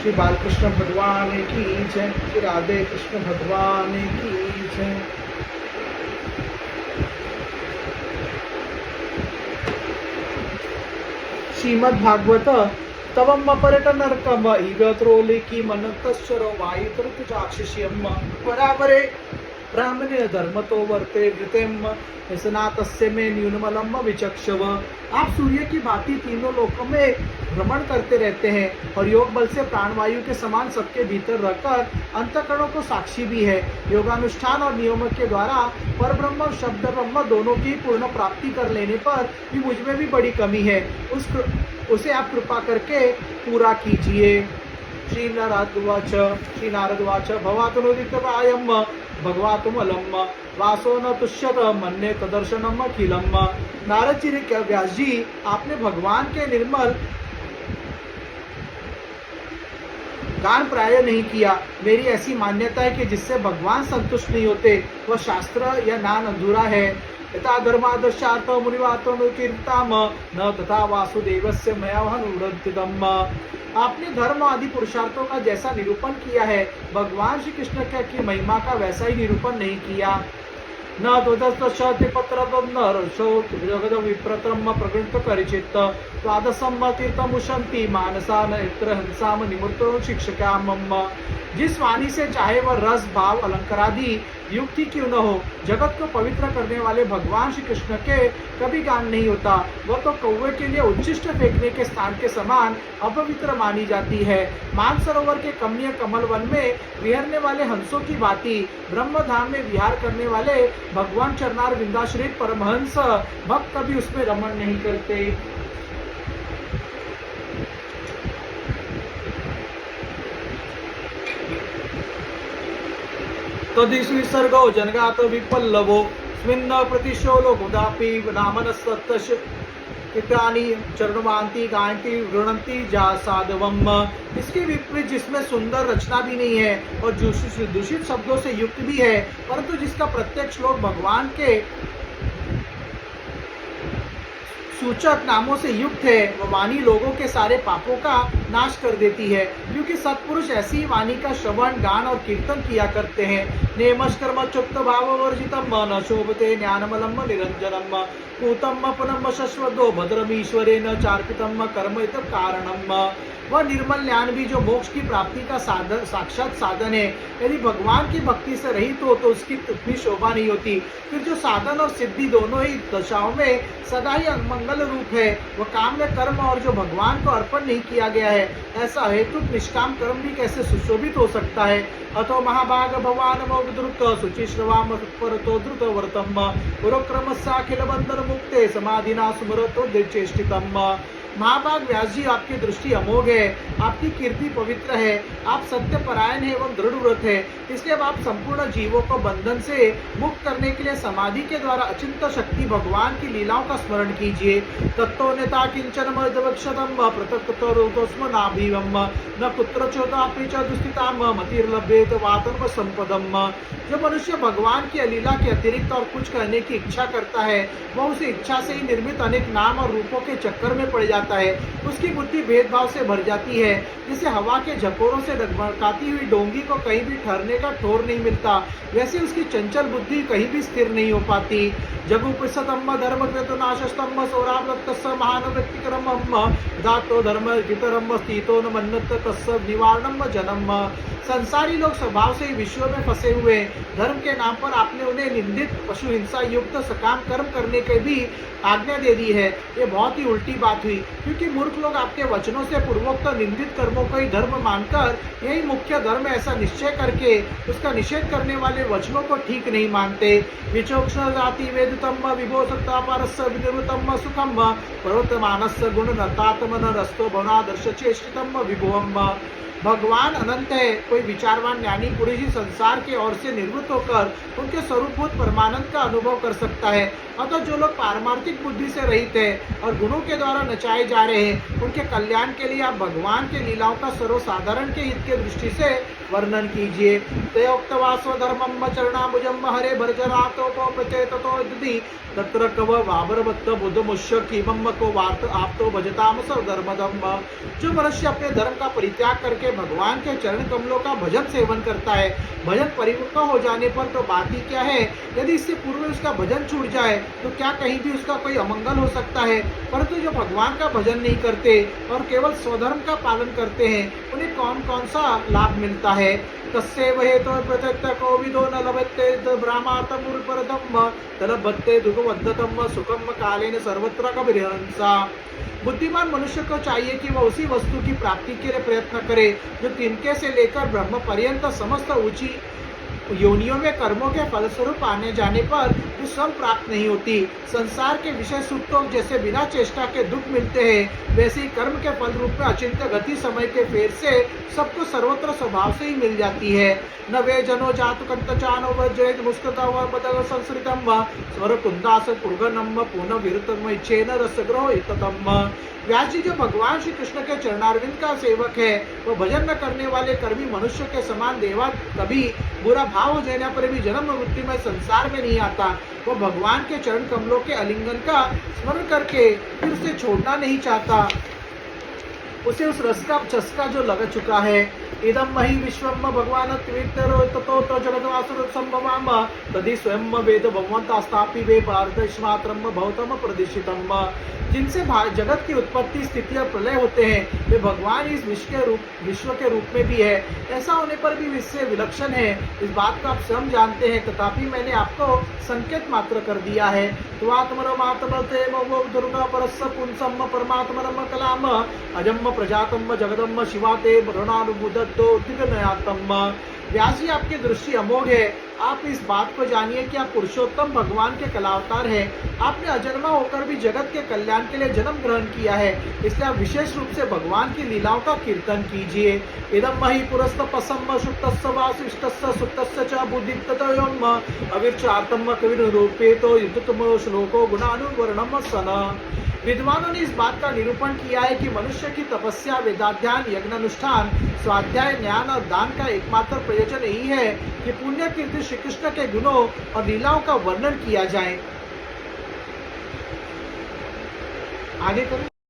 श्री बालकृष्ण भगवान की जय, श्री राधे कृष्ण भगवान की जय। श्रीमद् भागवत तवम पर्यटनर्कम ईगत्रोलिकी मनतश्चरो वायुतृतुचाक्षिष्यम परापरे ब्राह्मणे धर्मतो वर्ते घृतेम स्नातस्य में न्यूनमलम विचक्षव। आप सूर्य की भांति तीनों लोकों में भ्रमण करते रहते हैं और योग बल से प्राणवायु के समान सबके भीतर रहकर अंतःकरणों को साक्षी भी है। योगानुष्ठान और नियमों के द्वारा पर ब्रह्म और शब्द ब्रह्म दोनों की पूर्ण प्राप्ति कर लेने पर भी मुझ में भी बड़ी कमी है, उसे आप कृपा करके पूरा कीजिए। श्री नारद वाच भवातुनुदितवायम भगवातुमलम वासो न तुष्यत मन्ये तदर्शनम अखिलम। नारद जी ने क्या, व्यास जी आपने भगवान के निर्मल गान प्राय नहीं किया। मेरी ऐसी मान्यता है कि जिससे भगवान संतुष्ट नहीं होते वह शास्त्र या ज्ञान अधूरा है। यथा धर्मादर्शार्थ मुनिवातोनुकीर्ताम न तथा वासुदेवस्य मया अनुरंतितम। आपने धर्म आदि पुरुषार्थों का जैसा निरूपण किया है, भगवान श्री कृष्ण की महिमा का वैसा ही निरूपण नहीं किया। न जगद विप्रतम प्रगृत परिचित द्वादशम तीर्थमुशंति मानसा हंसाम निमृतो शिक्षकाम। जिस वाणी से चाहे वह रस भाव अलंकारादि युक्ति क्यों न हो, जगत को पवित्र करने वाले भगवान श्री कृष्ण के कभी गान नहीं होता। वह तो कौवे के लिए उच्छिष्ट फेंकने के स्थान के समान अपवित्र मानी जाती है। मानसरोवर के कमनीय कमल वन में विहरने वाले हंसों की भांति ब्रह्मधाम में विहार करने वाले भगवान चरणार विंदाश्रित परमहंस भक्त कभी उसमें रमण नहीं करते। तदिस्विसर्गो जनगात विपल्लवो स्मिन्न प्रतिशोलो गुदापि नामनस्तश इत्यानि चरणवांति गायंति वृणंति जा साधवम। इसके विपरीत जिसमें सुंदर रचना भी नहीं है और दूषित शब्दों से युक्त भी है, परंतु जिसका प्रत्येक श्लोक भगवान के सूचक नामों से युक्त है, वह वाणी लोगों के सारे पापों का नाश कर देती है। क्योंकि सत्पुरुष ऐसी वाणी का श्रवण गान और कीर्तन किया करते हैं। नेमस्कर्म चुक्त भाव वर्जितम न शोभते ज्ञानमलम निरंजनम पूतम पुनम शश्वतो भद्रमीश्वरेण चार्पितम कर्म इत कारणम। वह निर्मल ज्ञान भी जो मोक्ष की प्राप्ति का साक्षात साधन है, यदि भगवान की भक्ति से रहित हो तो उसकी उतनी शोभा नहीं होती। फिर जो साधन और सिद्धि दोनों ही दशाओं में सदा ही मंगल रूप है, वह काम में कर्म और जो भगवान को अर्पण नहीं किया गया है, ऐसा हेतु निष्काम कर्म भी कैसे सुशोभित हो सकता है। अतो महाभाग भगवान द्रुत शुचिश्रवाम परतो द्रुत वर्तम पुरोक्रमस्याखिल बंधन मुक्ते समाधिना स्मरतो दिचेष्टितम। महाभाग व्यास जी, आपकी दृष्टि अमोघ है, आपकी कीर्ति पवित्र है, आप सत्य परायण है एवं दृढ़ व्रत है। इसलिए अब आप संपूर्ण जीवों को बंधन से मुक्त करने के लिए समाधि के द्वारा अचिंत शक्ति भगवान की लीलाओं का स्मरण कीजिए। तत्तो नेता किंचन मदवक्षतम पृथक्तोस्म नाभिवम न कुत्रच्योतापि च दुस्थिताम मतिर्लभ्येत वातर्व संपदम। जो मनुष्य भगवान की लीला के अतिरिक्त और कुछ करने की इच्छा करता है, वह उसे इच्छा से ही निर्मित अनेक नाम और रूपों के चक्कर में पड़ जाता है। उसकी बुद्धि भेदभाव से भर जाती है, जिसे हवा के झकोरों से डगमगाती हुई डोंगी को कहीं भी ठहरने का ठोर नहीं मिलता, वैसे उसकी चंचल बुद्धि कहीं भी स्थिर नहीं हो पाती। जगुपस्तंभ धर्म नाशस्तंभ सौरावृत्तस्य महान व्यक्तिकरम दातो धर्म हितरम स्थितो न मन्नत तस्य निवारणम जनम। संसारी लोग स्वभाव से ही विश्व में फंसे हुए। धर्म के नाम पर आपने उन्हें निंदित पशु हिंसा युक्त सकाम कर्म करने के भी आज्ञा दे दी है। ये बहुत ही उल्टी बात हुई, क्योंकि मूर्ख लोग आपके वचनों से पूर्वोक्त निंदित कर्मों को ही धर्म मानकर यही मुख्य धर्म ऐसा निश्चय करके उसका निषेध करने वाले वचनों को ठीक नहीं मानते। विचोक्ष जाति वेदतम विभोसक्ता परस्य विनिवृतम सुखम पर्वतमानस्य गुण नतात्मन रस्तो भवनादर्श चेष्टितम विभुवम। भगवान अनंत है। कोई विचारवान ज्ञानी पुरुष ही संसार के ओर से निवृत्त होकर उनके स्वरूपभूत परमानंद का अनुभव कर सकता है। अतः जो लोग पारमार्थिक बुद्धि से रहित है और गुणों के द्वारा नचाए जा रहे हैं, उनके कल्याण के लिए आप भगवान के लीलाओं का सर्वसाधारण के हित के दृष्टि से वर्णन कीजिए। तयोक्तवास्व धर्मम चरणाम्बुजम हरे भर्जनाथोपचेततो यदि तत्र कव वाबरवत्त बुद्धमुष्य कीमम को वार्त आप तो भजताम सर्वधर्मदम। जो मनुष्य अपने धर्म का परित्याग करके भगवान के चरण कमलों का भजन सेवन करता है। भजन परिपक्व हो जाने पर तो बात ही क्या है, यदि इससे पूर्व उसका भजन छूट जाए तो क्या कहीं भी उसका कोई अमंगल हो सकता है। परंतु जो भगवान का भजन नहीं करते और केवल स्वधर्म का पालन करते हैं, उन्हें कौन कौन सा लाभ मिलता है। तस्यैव हेतोः प्रत्यक्तः कोविदो न लभते ब्राह्मणतमुपरतम् तलभते दुःखवद्धतम् सुखम् कालेन सर्वत्र कबीरहंसा। बुद्धिमान मनुष्य को चाहिए कि वह उसी वस्तु की प्राप्ति के लिए प्रयत्न करे जो तिनके से लेकर ब्रह्म पर्यंत समस्त ऊंची योनियों में कर्मों के फलस्वरूप आने जाने पर जो स्वयं प्राप्त नहीं होती। संसार के विषय सुखों जैसे बिना चेष्टा के दुख मिलते हैं, वैसे ही कर्म के फल रूप में अचिंत्य गति समय के फेर से सबको सर्वत्र स्वभाव से ही मिल जाती है। न वे जनो जातु कंतचानो वज्रेत मुस्कृतम व पदग संस्कृतम व स्वर कुंदास पुर्गनम पुनः विरुतम इच्छेन रसग्रह इततम। व्यास जी जो भगवान श्री कृष्ण के चरणारविंद का सेवक है, वह भजन न करने वाले कर्मी मनुष्य के समान देवा कभी बुरा भाव हो जाने पर भी जन्म मृत्यु में संसार में नहीं आता। वह भगवान के चरण कमलों के आलिंगन का स्मरण करके फिर उसे छोड़ना नहीं चाहता। उसे उस रस का चस्का जो लग चुका है। इदम मही विश्वम भगवान ततो जगदवासुर संभवाम तदि स्वयं वेद भगवंतास्तापि वे पारदर्शमात्रम भवतम प्रदिशितम। जिनसे जगत की उत्पत्ति स्थिति और प्रलय होते हैं, वे भगवान इस विश्व के रूप में भी है। ऐसा होने पर भी इससे विलक्षण है, इस बात को आप स्वयं जानते हैं, तथापि मैंने आपको संकेत मात्र कर दिया है। तो आत्मरमात्मते दुर्गा परस्स पुंसम परमात्मरम कलाम अजम प्रजातम जगदम शिवाते ऋणानुबुदत्तो दिग्नयातम। व्यास जी आपकी दृष्टि अमोघ है, आप इस बात को जानिए कि आप पुरुषोत्तम भगवान के कलावतार हैं। आपने अजन्मा होकर भी जगत के कल्याण के लिए जन्म ग्रहण किया है, इसलिए आप विशेष रूप से भगवान की लीलाओं का कीर्तन कीजिए। इदम मही पुरस्तपसम सुप्तस्य वासिष्ठस्य सुप्तस्य च बुद्धिततयोम अविर्चातम कविरूपेतो युद्धतमो श्लोको गुणानुवर्णम सन। विद्वानों ने इस बात का निरूपण किया है कि मनुष्य की तपस्या, वेदाध्यान, यज्ञानुष्ठान, स्वाध्याय, ज्ञान और दान का एकमात्र प्रयोजन यही है कि पुण्य कीर्ति श्री कृष्ण के गुणों और लीलाओं का वर्णन किया जाए। आगे करें।